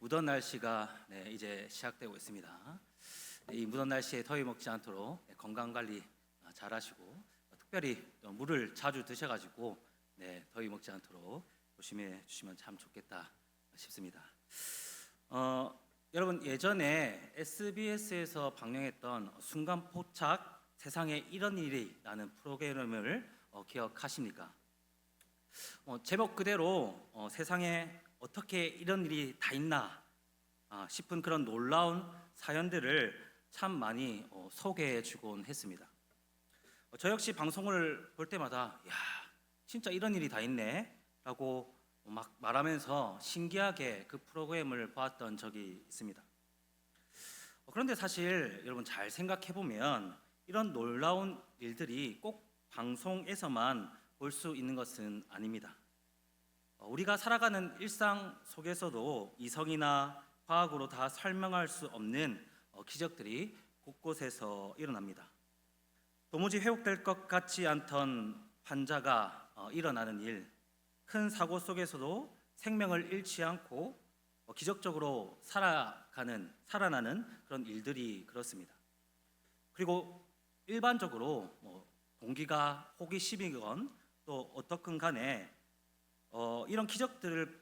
무더운 날씨가 이제 시작되고 있습니다. 이 무더운 날씨에 더위 먹지 않도록 건강 관리 잘 하시고, 특별히 물을 자주 드셔가지고 더위 먹지 않도록 조심해 주시면 참 좋겠다 싶습니다. 여러분, 예전에 SBS에서 방영했던 순간 포착 세상에 이런 일이라는 프로그램을 기억하십니까? 제목 그대로 세상에 어떻게 이런 일이 다 있나 싶은 그런 놀라운 사연들을 참 많이 소개해 주곤 했습니다. 저 역시 방송을 볼 때마다 야, 진짜 이런 일이 다 있네 라고 막 말하면서 신기하게 그 프로그램을 봤던 적이 있습니다. 그런데 사실 여러분 잘 생각해 보면 이런 놀라운 일들이 꼭 방송에서만 볼 수 있는 것은 아닙니다. 우리가 살아가는 일상 속에서도 이성이나 과학으로 다 설명할 수 없는 기적들이 곳곳에서 일어납니다. 도무지 회복될 것 같지 않던 환자가 일어나는 일, 큰 사고 속에서도 생명을 잃지 않고 기적적으로 살아나는 그런 일들이 그렇습니다. 그리고 일반적으로 동기가 호기심이건 또 어떻건 간에 이런 기적들을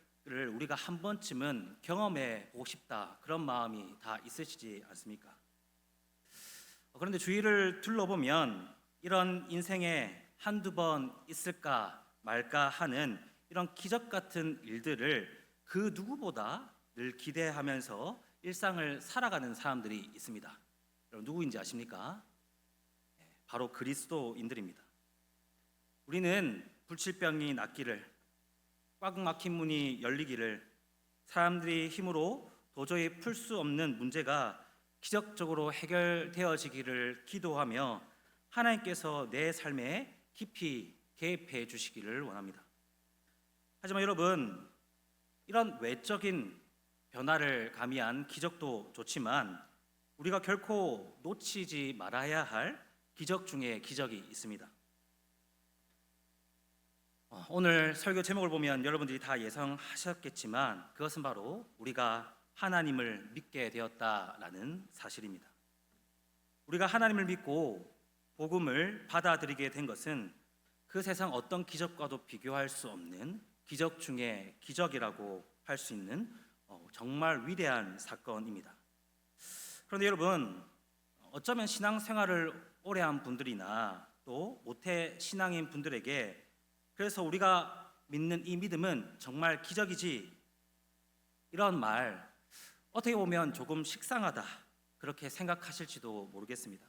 우리가 한 번쯤은 경험해 보고 싶다, 그런 마음이 다 있으시지 않습니까? 그런데 주위를 둘러보면 이런 인생에 한두 번 있을까 말까 하는 이런 기적 같은 일들을 그 누구보다 늘 기대하면서 일상을 살아가는 사람들이 있습니다. 여러분 누구인지 아십니까? 바로 그리스도인들입니다. 우리는 불치병이 낫기를, 꽉 막힌 문이 열리기를, 사람들이 힘으로 도저히 풀 수 없는 문제가 기적적으로 해결되어지기를 기도하며 하나님께서 내 삶에 깊이 개입해 주시기를 원합니다. 하지만 여러분, 이런 외적인 변화를 가미한 기적도 좋지만 우리가 결코 놓치지 말아야 할 기적 중에 기적이 있습니다. 오늘 설교 제목을 보면 여러분들이 다 예상하셨겠지만 그것은 바로 우리가 하나님을 믿게 되었다라는 사실입니다. 우리가 하나님을 믿고 복음을 받아들이게 된 것은 그 세상 어떤 기적과도 비교할 수 없는 기적 중에 기적이라고 할 수 있는 정말 위대한 사건입니다. 그런데 여러분, 어쩌면 신앙생활을 오래 한 분들이나 또 모태 신앙인 분들에게 그래서 우리가 믿는 이 믿음은 정말 기적이지, 이런 말 어떻게 보면 조금 식상하다 그렇게 생각하실지도 모르겠습니다.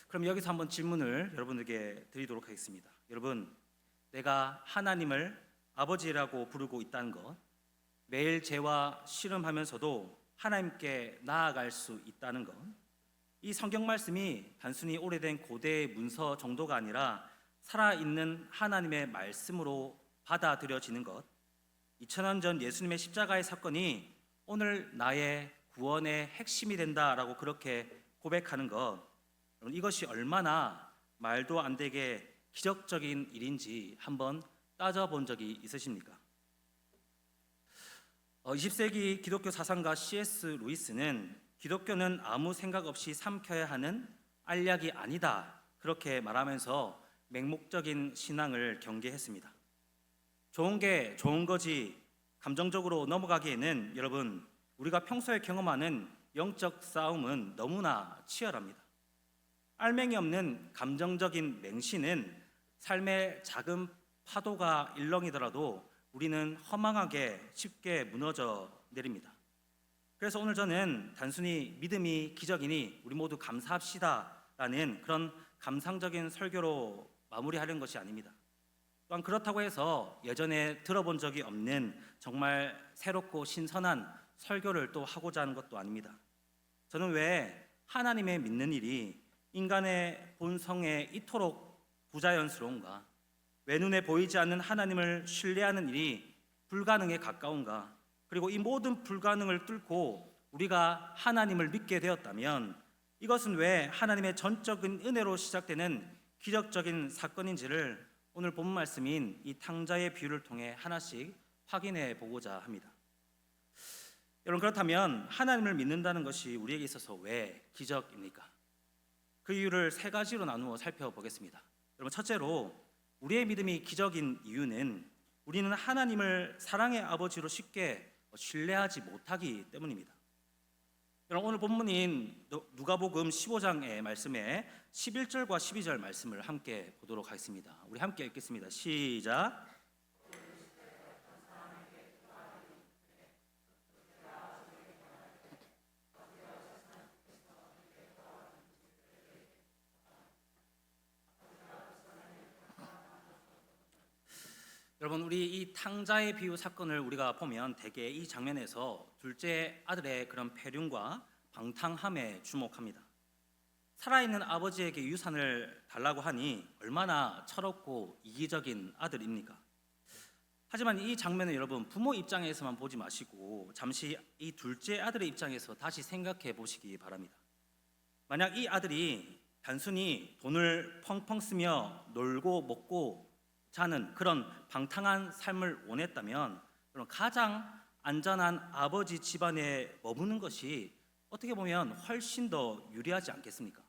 그럼 여기서 한번 질문을 여러분에게 드리도록 하겠습니다. 여러분, 내가 하나님을 아버지라고 부르고 있다는 것, 매일 죄와 씨름하면서도 하나님께 나아갈 수 있다는 것, 이 성경 말씀이 단순히 오래된 고대의 문서 정도가 아니라 살아있는 하나님의 말씀으로 받아들여지는 것, 2000년 전 예수님의 십자가의 사건이 오늘 나의 구원의 핵심이 된다라고 그렇게 고백하는 것, 이것이 얼마나 말도 안 되게 기적적인 일인지 한번 따져본 적이 있으십니까? 20세기 기독교 사상가 C.S. 루이스는 기독교는 아무 생각 없이 삼켜야 하는 알약이 아니다, 그렇게 말하면서 맹목적인 신앙을 경계했습니다. 좋은 게 좋은 거지 감정적으로 넘어가기에는 여러분, 우리가 평소에 경험하는 영적 싸움은 너무나 치열합니다. 알맹이 없는 감정적인 맹신은 삶의 작은 파도가 일렁이더라도 우리는 허망하게 쉽게 무너져 내립니다. 그래서 오늘 저는 단순히 믿음이 기적이니 우리 모두 감사합시다라는 그런 감상적인 설교로 마무리하려는 것이 아닙니다. 또한 그렇다고 해서 예전에 들어본 적이 없는 정말 새롭고 신선한 설교를 또 하고자 하는 것도 아닙니다. 저는 왜 하나님의 믿는 일이 인간의 본성에 이토록 부자연스러운가, 왜 눈에 보이지 않는 하나님을 신뢰하는 일이 불가능에 가까운가, 그리고 이 모든 불가능을 뚫고 우리가 하나님을 믿게 되었다면 이것은 왜 하나님의 전적인 은혜로 시작되는 기적적인 사건인지를 오늘 본 말씀인 이 탕자의 비유를 통해 하나씩 확인해 보고자 합니다. 여러분, 그렇다면 하나님을 믿는다는 것이 우리에게 있어서 왜 기적입니까? 그 이유를 세 가지로 나누어 살펴보겠습니다. 여러분, 첫째로 우리의 믿음이 기적인 이유는 우리는 하나님을 사랑의 아버지로 쉽게 신뢰하지 못하기 때문입니다. 여러분, 오늘 본문인 누가복음 15장의 말씀에 11절과 12절 말씀을 함께 보도록 하겠습니다. 우리 함께 읽겠습니다. 시작. 여러분, 우리 이 탕자의 비유 사건을 우리가 보면 대개 이 장면에서 둘째 아들의 그런 폐륜과 방탕함에 주목합니다. 살아있는 아버지에게 유산을 달라고 하니 얼마나 철없고 이기적인 아들입니까? 하지만 이 장면을 여러분 부모 입장에서만 보지 마시고 잠시 이 둘째 아들의 입장에서 다시 생각해 보시기 바랍니다. 만약 이 아들이 단순히 돈을 펑펑 쓰며 놀고 먹고 자는 그런 방탕한 삶을 원했다면 그럼 가장 안전한 아버지 집안에 머무는 것이 어떻게 보면 훨씬 더 유리하지 않겠습니까?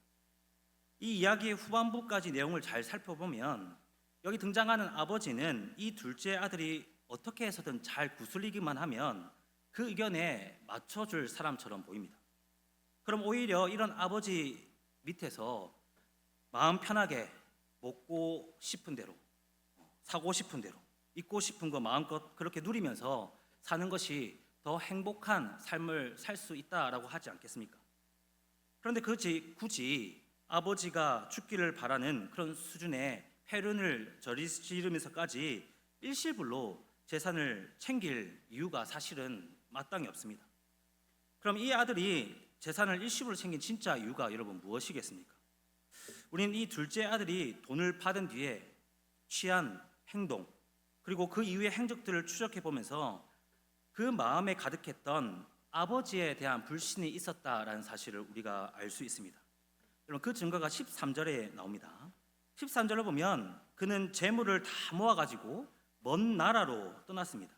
이 이야기의 후반부까지 내용을 잘 살펴보면 여기 등장하는 아버지는 이 둘째 아들이 어떻게 해서든 잘 구슬리기만 하면 그 의견에 맞춰줄 사람처럼 보입니다. 그럼 오히려 이런 아버지 밑에서 마음 편하게 먹고 싶은 대로, 사고 싶은 대로, 입고 싶은 거 마음껏 그렇게 누리면서 사는 것이 더 행복한 삶을 살 수 있다라고 하지 않겠습니까? 그런데 굳이 아버지가 죽기를 바라는 그런 수준의 폐륜을 저지르면서까지 일시불로 재산을 챙길 이유가 사실은 마땅히 없습니다. 그럼 이 아들이 재산을 일시불로 챙긴 진짜 이유가 여러분 무엇이겠습니까? 우리는 이 둘째 아들이 돈을 받은 뒤에 취한 행동 그리고 그 이후의 행적들을 추적해 보면서 그 마음에 가득했던 아버지에 대한 불신이 있었다라는 사실을 우리가 알 수 있습니다. 여러분, 그 증거가 13절에 나옵니다. 13절을 보면 그는 재물을 다 모아가지고 먼 나라로 떠났습니다.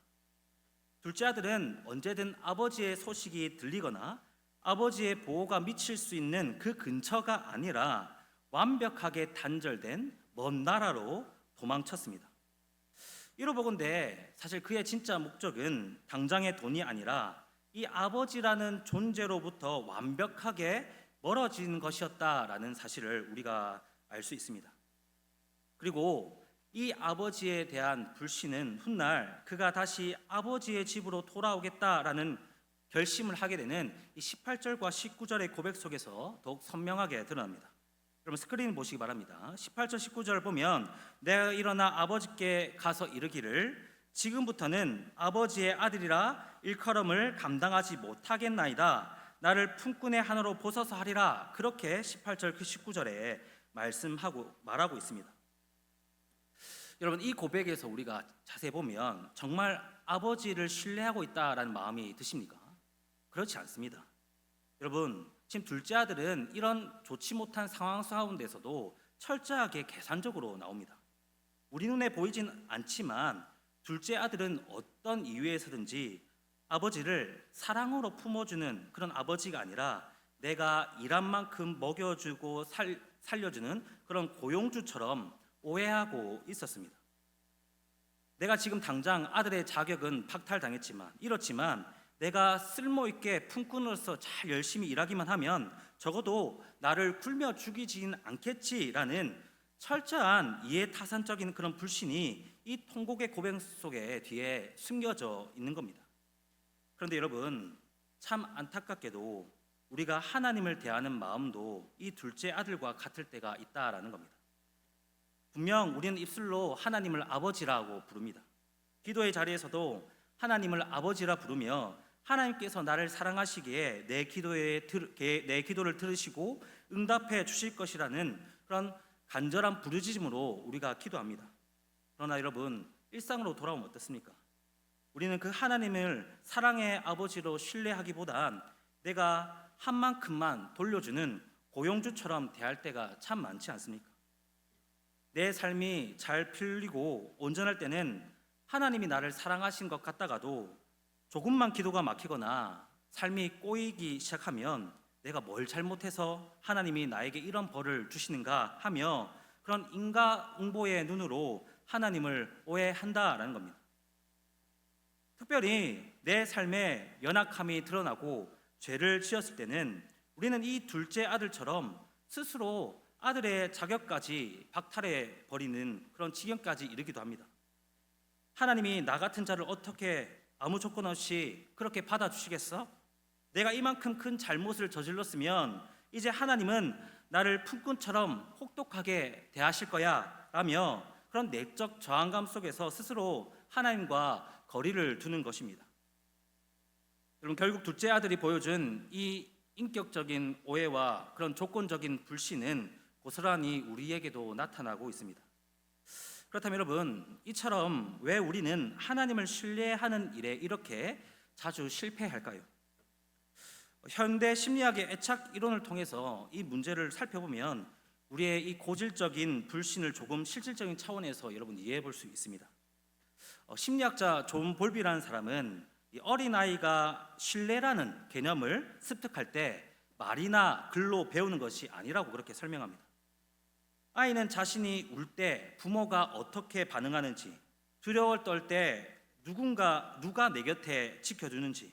둘째 아들은 언제든 아버지의 소식이 들리거나 아버지의 보호가 미칠 수 있는 그 근처가 아니라 완벽하게 단절된 먼 나라로 도망쳤습니다. 이로보건대 사실 그의 진짜 목적은 당장의 돈이 아니라 이 아버지라는 존재로부터 완벽하게 멀어진 것이었다라는 사실을 우리가 알 수 있습니다. 그리고 이 아버지에 대한 불신은 훗날 그가 다시 아버지의 집으로 돌아오겠다라는 결심을 하게 되는 이 18절과 19절의 고백 속에서 더욱 선명하게 드러납니다. 여러분 스크린 보시기 바랍니다. 18절 19절 보면 내가 일어나 아버지께 가서 이르기를 지금부터는 아버지의 아들이라 일컬음을 감당하지 못하겠나이다. 나를 품꾼의 하나로 보소서 하리라. 그렇게 18절 그 19절에 말하고 있습니다. 여러분 이 고백에서 우리가 자세히 보면 정말 아버지를 신뢰하고 있다라는 마음이 드십니까? 그렇지 않습니다. 여러분 지금 둘째 아들은 이런 좋지 못한 상황 가운데서도 철저하게 계산적으로 나옵니다. 우리 눈에 보이진 않지만 둘째 아들은 어떤 이유에서든지 아버지를 사랑으로 품어주는 그런 아버지가 아니라 내가 일한 만큼 먹여주고 살려주는 그런 고용주처럼 오해하고 있었습니다. 내가 지금 당장 아들의 자격은 박탈당했지만 이렇지만 내가 쓸모있게 품꾼으로서 잘 열심히 일하기만 하면 적어도 나를 굶여 죽이진 않겠지라는 철저한 이해타산적인 그런 불신이 이 통곡의 고백 속에 뒤에 숨겨져 있는 겁니다. 그런데 여러분 참 안타깝게도 우리가 하나님을 대하는 마음도 이 둘째 아들과 같을 때가 있다라는 겁니다. 분명 우리는 입술로 하나님을 아버지라고 부릅니다. 기도의 자리에서도 하나님을 아버지라 부르며 하나님께서 나를 사랑하시기에 내 기도를 들으시고 응답해 주실 것이라는 그런 간절한 부르짖음으로 우리가 기도합니다. 그러나 여러분 일상으로 돌아오면 어떻습니까? 우리는 그 하나님을 사랑의 아버지로 신뢰하기보단 내가 한 만큼만 돌려주는 고용주처럼 대할 때가 참 많지 않습니까? 내 삶이 잘 풀리고 온전할 때는 하나님이 나를 사랑하신 것 같다가도 조금만 기도가 막히거나 삶이 꼬이기 시작하면 내가 뭘 잘못해서 하나님이 나에게 이런 벌을 주시는가 하며 그런 인과응보의 눈으로 하나님을 오해한다라는 겁니다. 특별히 내 삶에 연약함이 드러나고 죄를 지었을 때는 우리는 이 둘째 아들처럼 스스로 아들의 자격까지 박탈해 버리는 그런 지경까지 이르기도 합니다. 하나님이 나 같은 자를 어떻게 아무 조건 없이 그렇게 받아주시겠어? 내가 이만큼 큰 잘못을 저질렀으면 이제 하나님은 나를 품꾼처럼 혹독하게 대하실 거야 라며 그런 내적 저항감 속에서 스스로 하나님과 거리를 두는 것입니다. 여러분, 결국 둘째 아들이 보여준 이 인격적인 오해와 그런 조건적인 불신은 고스란히 우리에게도 나타나고 있습니다. 그렇다면 여러분, 이처럼 왜 우리는 하나님을 신뢰하는 일에 이렇게 자주 실패할까요? 현대 심리학의 애착 이론을 통해서 이 문제를 살펴보면 우리의 이 고질적인 불신을 조금 실질적인 차원에서 여러분 이해해 볼 수 있습니다. 심리학자 존 볼비라는 사람은 이 어린아이가 신뢰라는 개념을 습득할 때 말이나 글로 배우는 것이 아니라고 그렇게 설명합니다. 아이는 자신이 울 때 부모가 어떻게 반응하는지, 두려워 떨 때 누가 내 곁에 지켜주는지,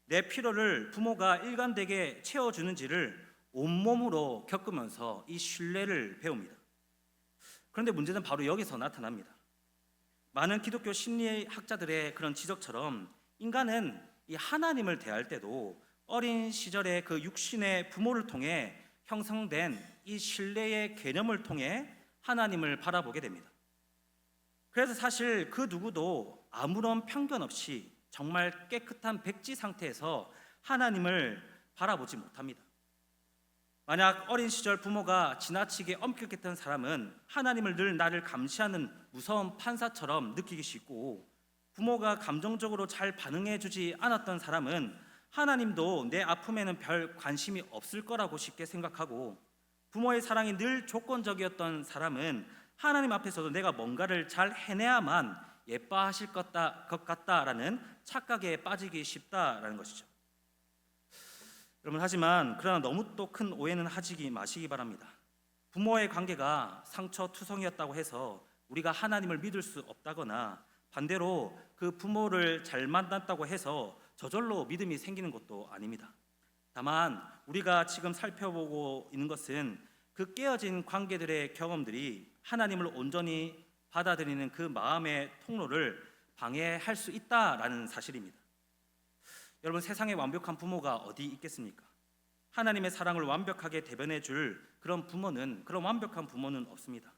내 필요를 부모가 일관되게 채워주는지를 온몸으로 겪으면서 이 신뢰를 배웁니다. 그런데 문제는 바로 여기서 나타납니다. 많은 기독교 심리학자들의 그런 지적처럼 인간은 이 하나님을 대할 때도 어린 시절의 그 육신의 부모를 통해 형성된 이 신뢰의 개념을 통해 하나님을 바라보게 됩니다. 그래서 사실 그 누구도 아무런 편견 없이 정말 깨끗한 백지 상태에서 하나님을 바라보지 못합니다. 만약 어린 시절 부모가 지나치게 엄격했던 사람은 하나님을 늘 나를 감시하는 무서운 판사처럼 느끼기 쉽고, 부모가 감정적으로 잘 반응해주지 않았던 사람은 하나님도 내 아픔에는 별 관심이 없을 거라고 쉽게 생각하고, 부모의 사랑이 늘 조건적이었던 사람은 하나님 앞에서도 내가 뭔가를 잘 해내야만 예뻐하실 것 같다라는 착각에 빠지기 쉽다라는 것이죠. 여러분, 하지만 그러나 너무 또 큰 오해는 하지 마시기 바랍니다. 부모의 관계가 상처투성이었다고 해서 우리가 하나님을 믿을 수 없다거나, 반대로 그 부모를 잘 만났다고 해서 저절로 믿음이 생기는 것도 아닙니다. 다만 우리가 지금 살펴보고 있는 것은 그 깨어진 관계들의 경험들이 하나님을 온전히 받아들이는 그 마음의 통로를 방해할 수 있다라는 사실입니다. 여러분, 세상에 완벽한 부모가 어디 있겠습니까? 하나님의 사랑을 완벽하게 대변해 줄 그런 완벽한 부모는 없습니다.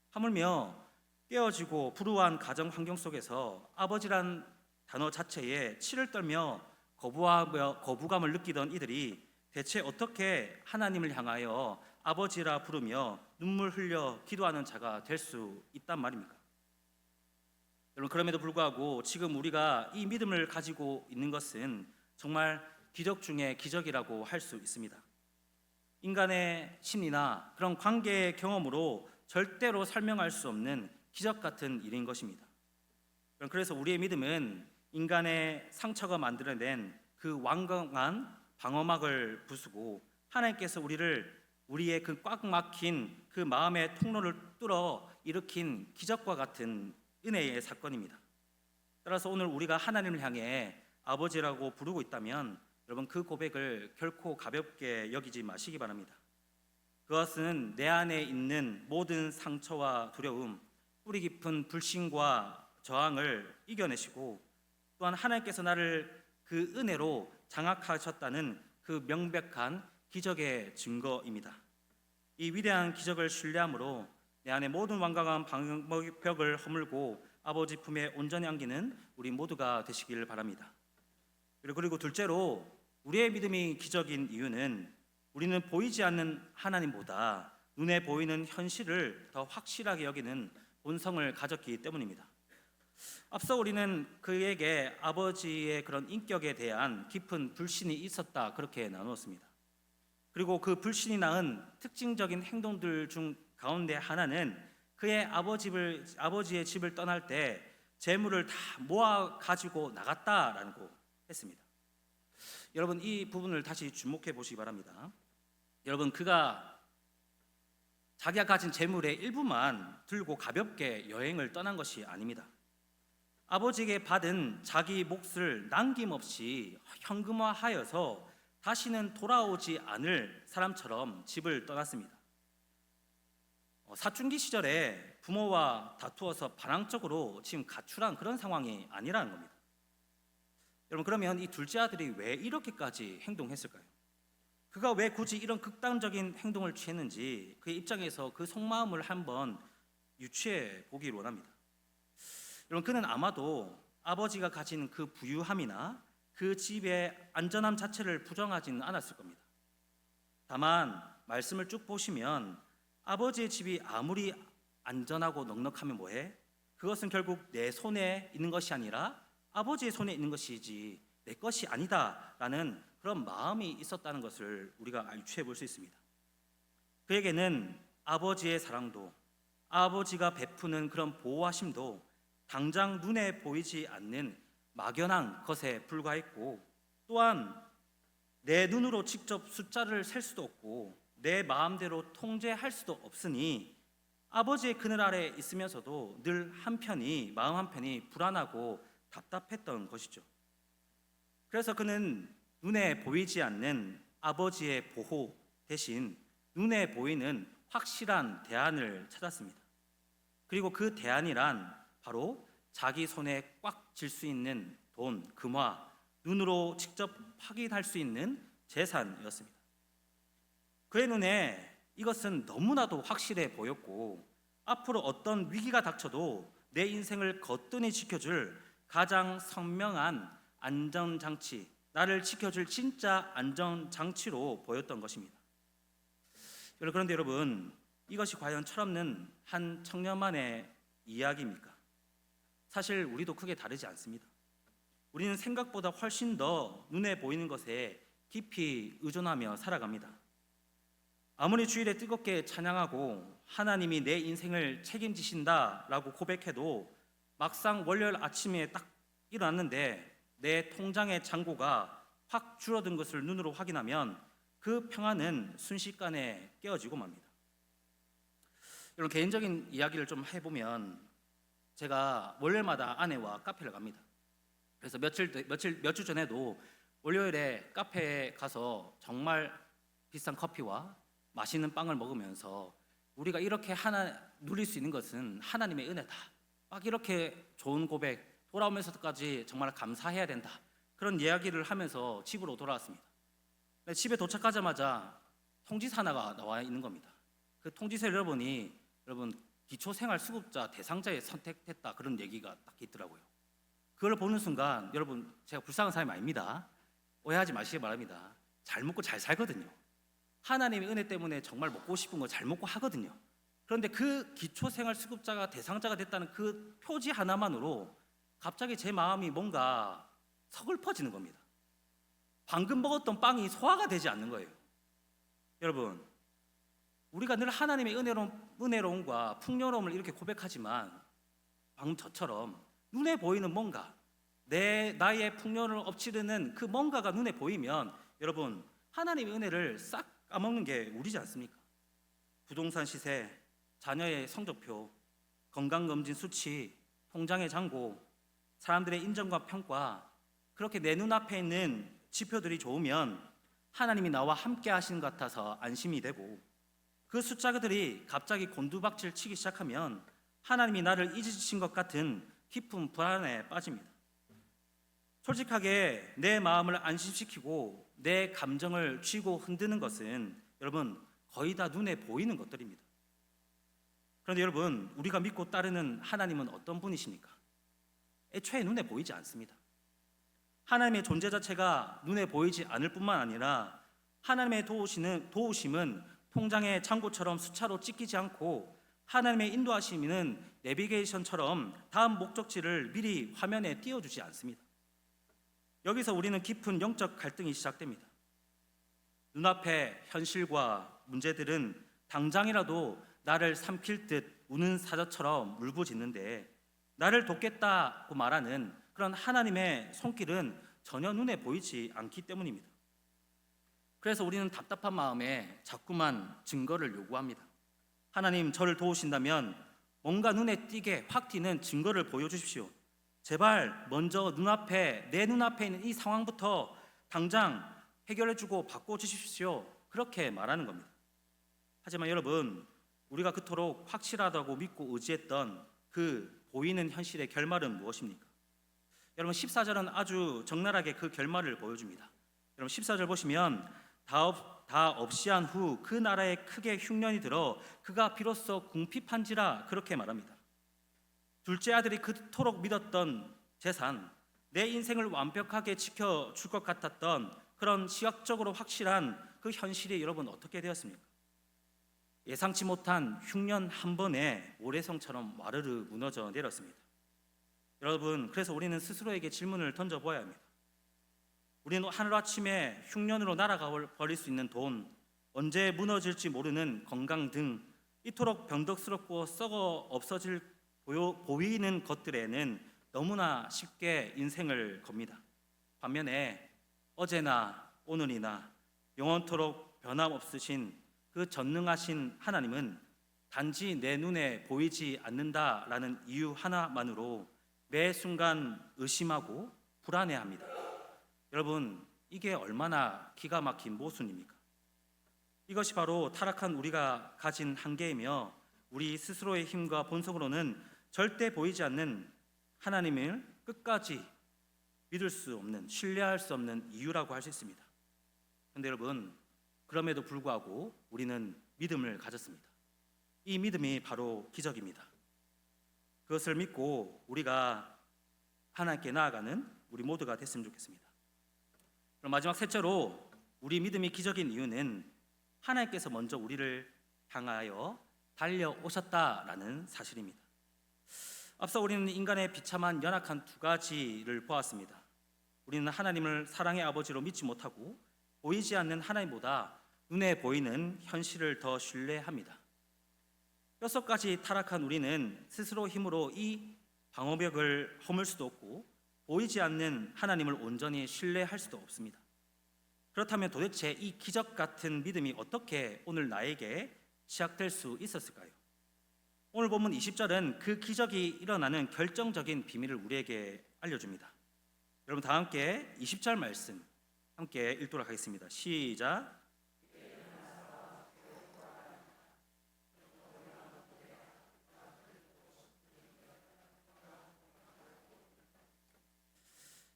하물며 깨어지고 불우한 가정 환경 속에서 아버지란 단어 자체에 치를 떨며 거부감을 느끼던 이들이 대체 어떻게 하나님을 향하여 아버지라 부르며 눈물 흘려 기도하는 자가 될 수 있단 말입니까? 여러분, 그럼에도 불구하고 지금 우리가 이 믿음을 가지고 있는 것은 정말 기적 중에 기적이라고 할 수 있습니다. 인간의 심리나 그런 관계의 경험으로 절대로 설명할 수 없는 기적 같은 일인 것입니다. 그래서 우리의 믿음은 인간의 상처가 만들어낸 그 완강한 방어막을 부수고, 하나님께서 우리의 그 꽉 막힌 그 마음의 통로를 뚫어 일으킨 기적과 같은 은혜의 사건입니다. 따라서 오늘 우리가 하나님을 향해 아버지라고 부르고 있다면 여러분, 그 고백을 결코 가볍게 여기지 마시기 바랍니다. 그것은 내 안에 있는 모든 상처와 두려움, 뿌리 깊은 불신과 저항을 이겨내시고, 또한 하나님께서 나를 그 은혜로 장악하셨다는 그 명백한 기적의 증거입니다. 이 위대한 기적을 신뢰함으로 내 안에 모든 완강한 방벽을 허물고 아버지 품에 온전히 안기는 우리 모두가 되시길 바랍니다. 그리고 둘째로, 우리의 믿음이 기적인 이유는 우리는 보이지 않는 하나님보다 눈에 보이는 현실을 더 확실하게 여기는 본성을 가졌기 때문입니다. 앞서 우리는 그에게 아버지의 그런 인격에 대한 깊은 불신이 있었다, 그렇게 나누었습니다. 그리고 그 불신이 낳은 특징적인 행동들 중 가운데 하나는 그의 아버지의 집을 떠날 때 재물을 다 모아 가지고 나갔다라고 했습니다. 여러분 이 부분을 다시 주목해 보시기 바랍니다. 여러분 그가 자기가 가진 재물의 일부만 들고 가볍게 여행을 떠난 것이 아닙니다. 아버지에게 받은 자기 몫을 남김없이 현금화하여서 다시는 돌아오지 않을 사람처럼 집을 떠났습니다. 사춘기 시절에 부모와 다투어서 반항적으로 지금 가출한 그런 상황이 아니라는 겁니다. 여러분 그러면 이 둘째 아들이 왜 이렇게까지 행동했을까요? 그가 왜 굳이 이런 극단적인 행동을 취했는지 그의 입장에서 그 속마음을 한번 유추해 보길 원합니다. 여러분 그는 아마도 아버지가 가진 그 부유함이나 그 집의 안전함 자체를 부정하지는 않았을 겁니다. 다만 말씀을 쭉 보시면 아버지의 집이 아무리 안전하고 넉넉하면 뭐해? 그것은 결국 내 손에 있는 것이 아니라 아버지의 손에 있는 것이지 내 것이 아니다라는 그런 마음이 있었다는 것을 우리가 유추해 볼 수 있습니다. 그에게는 아버지의 사랑도 아버지가 베푸는 그런 보호하심도 당장 눈에 보이지 않는 막연한 것에 불과했고, 또한 내 눈으로 직접 숫자를 셀 수도 없고 내 마음대로 통제할 수도 없으니 아버지의 그늘 아래 있으면서도 늘 마음 한편이 불안하고 답답했던 것이죠. 그래서 그는 눈에 보이지 않는 아버지의 보호 대신 눈에 보이는 확실한 대안을 찾았습니다. 그리고 그 대안이란 바로 자기 손에 꽉 쥘 수 있는 돈, 금화, 눈으로 직접 확인할 수 있는 재산이었습니다. 그의 눈에 이것은 너무나도 확실해 보였고 앞으로 어떤 위기가 닥쳐도 내 인생을 거뜬히 지켜줄 가장 선명한 안전장치, 나를 지켜줄 진짜 안전장치로 보였던 것입니다. 그런데 여러분, 이것이 과연 철없는 한 청년만의 이야기입니까? 사실 우리도 크게 다르지 않습니다. 우리는 생각보다 훨씬 더 눈에 보이는 것에 깊이 의존하며 살아갑니다. 아무리 주일에 뜨겁게 찬양하고 하나님이 내 인생을 책임지신다라고 고백해도 막상 월요일 아침에 딱 일어났는데 내 통장의 잔고가 확 줄어든 것을 눈으로 확인하면 그 평안은 순식간에 깨어지고 맙니다. 여러분 개인적인 이야기를 좀 해보면 제가 월요일마다 아내와 카페를 갑니다. 그래서 몇 주 전에도 월요일에 카페에 가서 정말 비싼 커피와 맛있는 빵을 먹으면서 우리가 이렇게 누릴 수 있는 것은 하나님의 은혜다. 막 이렇게 좋은 고백, 돌아오면서까지 정말 감사해야 된다. 그런 이야기를 하면서 집으로 돌아왔습니다. 집에 도착하자마자 통지서 하나가 나와 있는 겁니다. 그 통지서를 열어보니 여러분 기초생활수급자 대상자에 선택됐다 그런 얘기가 딱 있더라고요. 그걸 보는 순간 여러분 제가 불쌍한 사람이 아닙니다. 오해하지 마시기 바랍니다. 잘 먹고 잘 살거든요. 하나님의 은혜 때문에 정말 먹고 싶은 거 잘 먹고 하거든요. 그런데 그 기초생활수급자가 대상자가 됐다는 그 표지 하나만으로 갑자기 제 마음이 뭔가 서글퍼지는 겁니다. 방금 먹었던 빵이 소화가 되지 않는 거예요. 여러분 우리가 늘 하나님의 은혜로움과 풍요로움을 이렇게 고백하지만 방금 저처럼 눈에 보이는 뭔가 나의 풍요를 엎치르는 그 뭔가가 눈에 보이면 여러분 하나님의 은혜를 싹 까먹는 게 우리지 않습니까? 부동산 시세, 자녀의 성적표, 건강검진 수치, 통장의 잔고, 사람들의 인정과 평가, 그렇게 내 눈앞에 있는 지표들이 좋으면 하나님이 나와 함께 하시는 것 같아서 안심이 되고 그 숫자들이 갑자기 곤두박질 치기 시작하면 하나님이 나를 잊으신 것 같은 깊은 불안에 빠집니다. 솔직하게 내 마음을 안심시키고 내 감정을 쥐고 흔드는 것은 여러분 거의 다 눈에 보이는 것들입니다. 그런데 여러분 우리가 믿고 따르는 하나님은 어떤 분이십니까? 애초에 눈에 보이지 않습니다. 하나님의 존재 자체가 눈에 보이지 않을 뿐만 아니라 하나님의 도우심은 통장의 잔고처럼 숫자로 찍히지 않고 하나님의 인도하심은 내비게이션처럼 다음 목적지를 미리 화면에 띄워주지 않습니다. 여기서 우리는 깊은 영적 갈등이 시작됩니다. 눈앞의 현실과 문제들은 당장이라도 나를 삼킬 듯 우는 사자처럼 울부짖는데 나를 돕겠다고 말하는 그런 하나님의 손길은 전혀 눈에 보이지 않기 때문입니다. 그래서 우리는 답답한 마음에 자꾸만 증거를 요구합니다. 하나님, 저를 도우신다면 뭔가 눈에 띄게 확 튀는 증거를 보여주십시오. 제발 먼저 내 눈앞에 있는 이 상황부터 당장 해결해주고 바꿔주십시오. 그렇게 말하는 겁니다. 하지만 여러분, 우리가 그토록 확실하다고 믿고 의지했던 그 보이는 현실의 결말은 무엇입니까? 여러분, 14절은 아주 적나라하게 그 결말을 보여줍니다. 여러분, 14절 보시면 다 없이 한 후 그 나라에 크게 흉년이 들어 그가 비로소 궁핍한지라 그렇게 말합니다. 둘째 아들이 그토록 믿었던 재산, 내 인생을 완벽하게 지켜줄 것 같았던 그런 시각적으로 확실한 그 현실이 여러분 어떻게 되었습니까? 예상치 못한 흉년 한 번에 모래성처럼 와르르 무너져 내렸습니다. 여러분, 그래서 우리는 스스로에게 질문을 던져보아야 합니다. 우리는 하루아침에 흉년으로 날아가 버릴 수 있는 돈, 언제 무너질지 모르는 건강 등 이토록 변덕스럽고 썩어 없어질 보이는 것들에는 너무나 쉽게 인생을 겁니다. 반면에 어제나 오늘이나 영원토록 변함없으신 그 전능하신 하나님은 단지 내 눈에 보이지 않는다라는 이유 하나만으로 매 순간 의심하고 불안해합니다. 여러분, 이게 얼마나 기가 막힌 모순입니까? 이것이 바로 타락한 우리가 가진 한계이며 우리 스스로의 힘과 본성으로는 절대 보이지 않는 하나님을 끝까지 믿을 수 없는, 신뢰할 수 없는 이유라고 할 수 있습니다. 그런데 여러분, 그럼에도 불구하고 우리는 믿음을 가졌습니다. 이 믿음이 바로 기적입니다. 그것을 믿고 우리가 하나님께 나아가는 우리 모두가 됐으면 좋겠습니다. 그럼 마지막 셋째로 우리 믿음이 기적인 이유는 하나님께서 먼저 우리를 향하여 달려오셨다라는 사실입니다. 앞서 우리는 인간의 비참한 연약한 두 가지를 보았습니다. 우리는 하나님을 사랑의 아버지로 믿지 못하고 보이지 않는 하나님보다 눈에 보이는 현실을 더 신뢰합니다. 뼛속까지 타락한 우리는 스스로 힘으로 이 방어벽을 허물 수도 없고 보이지 않는 하나님을 온전히 신뢰할 수도 없습니다. 그렇다면 도대체 이 기적 같은 믿음이 어떻게 오늘 나에게 시작될 수 있었을까요? 오늘 본문 20절은 그 기적이 일어나는 결정적인 비밀을 우리에게 알려줍니다. 여러분, 다 함께 20절 말씀 함께 읽도록 하겠습니다. 시작.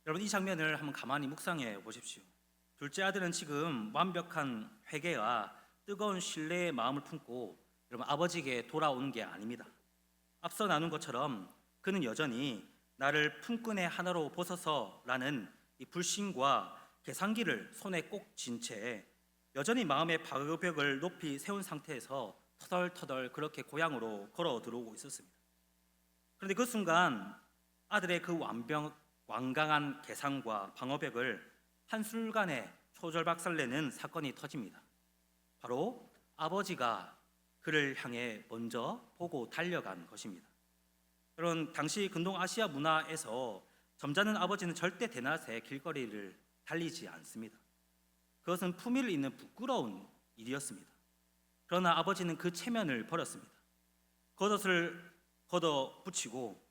여러분, 이 장면을 한번 가만히 묵상해 보십시오. 둘째 아들은 지금 완벽한 회개와 뜨거운 신뢰의 마음을 품고 여러분 아버지에게 돌아오는 게 아닙니다. 앞서 나눈 것처럼 그는 여전히 나를 품꾼의 하나로 보소서라는 이 불신과 계산기를 손에 꼭 쥔 채 여전히 마음의 방어벽을 높이 세운 상태에서 터덜터덜 그렇게 고향으로 걸어 들어오고 있었습니다. 그런데 그 순간 아들의 그 완강한 계산과 방어벽을 한순간에 초절박살내는 사건이 터집니다. 바로 아버지가 그를 향해 먼저 보고 달려간 것입니다. 여러분, 당시 근동 아시아 문화에서 점잖은 아버지는 절대 대낮에 길거리를 달리지 않습니다. 그것은 품위를 잇는 부끄러운 일이었습니다. 그러나 아버지는 그 체면을 버렸습니다. 겉옷을 걷어 붙이고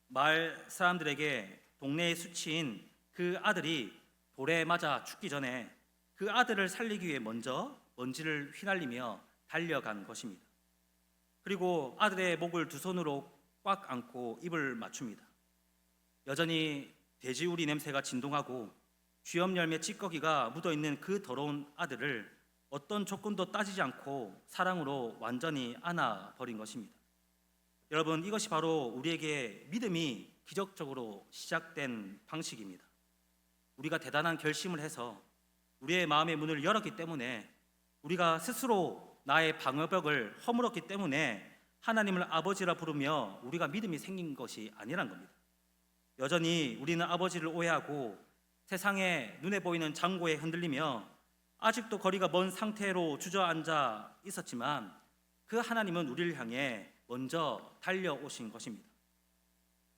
마을 사람들에게 동네의 수치인 그 아들이 돌에 맞아 죽기 전에 그 아들을 살리기 위해 먼저 먼지를 휘날리며 달려간 것입니다. 그리고 아들의 목을 두 손으로 꽉 안고 입을 맞춥니다. 여전히 돼지우리 냄새가 진동하고 쥐염 열매 찌꺼기가 묻어있는 그 더러운 아들을 어떤 조건도 따지지 않고 사랑으로 완전히 안아버린 것입니다. 여러분, 이것이 바로 우리에게 믿음이 기적적으로 시작된 방식입니다. 우리가 대단한 결심을 해서 우리의 마음의 문을 열었기 때문에, 우리가 스스로 나의 방어벽을 허물었기 때문에 하나님을 아버지라 부르며 우리가 믿음이 생긴 것이 아니란 겁니다. 여전히 우리는 아버지를 오해하고 세상에 눈에 보이는 장고에 흔들리며 아직도 거리가 먼 상태로 주저앉아 있었지만 그 하나님은 우리를 향해 먼저 달려오신 것입니다.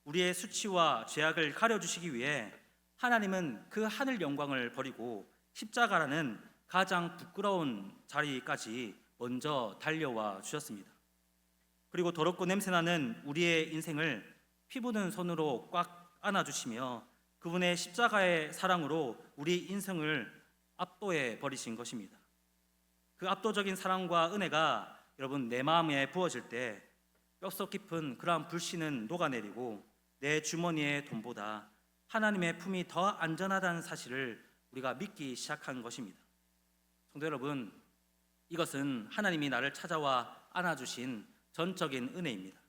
우리의 수치와 죄악을 가려주시기 위해 하나님은 그 하늘 영광을 버리고 십자가라는 가장 부끄러운 자리까지 먼저 달려와 주셨습니다. 그리고 더럽고 냄새나는 우리의 인생을 피 묻은 손으로 꽉 안아주시며 그분의 십자가의 사랑으로 우리 인생을 압도해 버리신 것입니다. 그 압도적인 사랑과 은혜가 여러분 내 마음에 부어질 때 뼛속 깊은 그러한 불신은 녹아내리고 내 주머니의 돈보다 하나님의 품이 더 안전하다는 사실을 우리가 믿기 시작한 것입니다. 성도 여러분, 이것은 하나님이 나를 찾아와 안아주신 전적인 은혜입니다.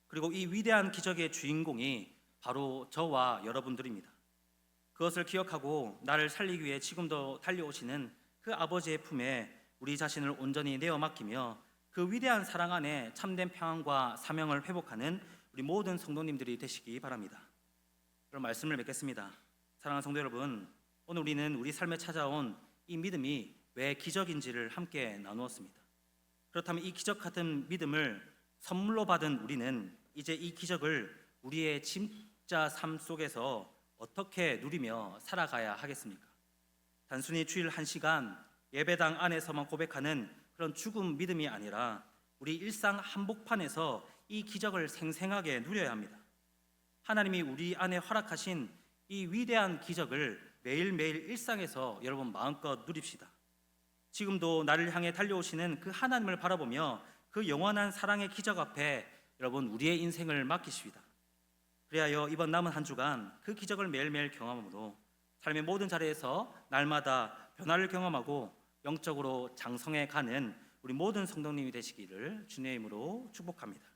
그리고 이 위대한 기적의 주인공이 바로 저와 여러분들입니다. 그것을 기억하고 나를 살리기 위해 지금도 달려오시는 그 아버지의 품에 우리 자신을 온전히 내어 맡기며 그 위대한 사랑 안에 참된 평안과 사명을 회복하는 우리 모든 성도님들이 되시기 바랍니다. 그럼 말씀을 맺겠습니다. 사랑하는 성도 여러분, 오늘 우리는 우리 삶에 찾아온 이 믿음이 왜 기적인지를 함께 나누었습니다. 그렇다면 이 기적 같은 믿음을 선물로 받은 우리는 이제 이 기적을 우리의 진짜 삶 속에서 어떻게 누리며 살아가야 하겠습니까? 단순히 주일 1시간 예배당 안에서만 고백하는 그런 죽음 믿음이 아니라 우리 일상 한복판에서 이 기적을 생생하게 누려야 합니다. 하나님이 우리 안에 허락하신 이 위대한 기적을 매일매일 일상에서 여러분 마음껏 누립시다. 지금도 나를 향해 달려오시는 그 하나님을 바라보며 그 영원한 사랑의 기적 앞에 여러분 우리의 인생을 맡기십시다. 그리하여 이번 남은 한 주간 그 기적을 매일매일 경험으로 삶의 모든 자리에서 날마다 변화를 경험하고 영적으로 장성해 가는 우리 모든 성도님이 되시기를 주님의 이름으로 축복합니다.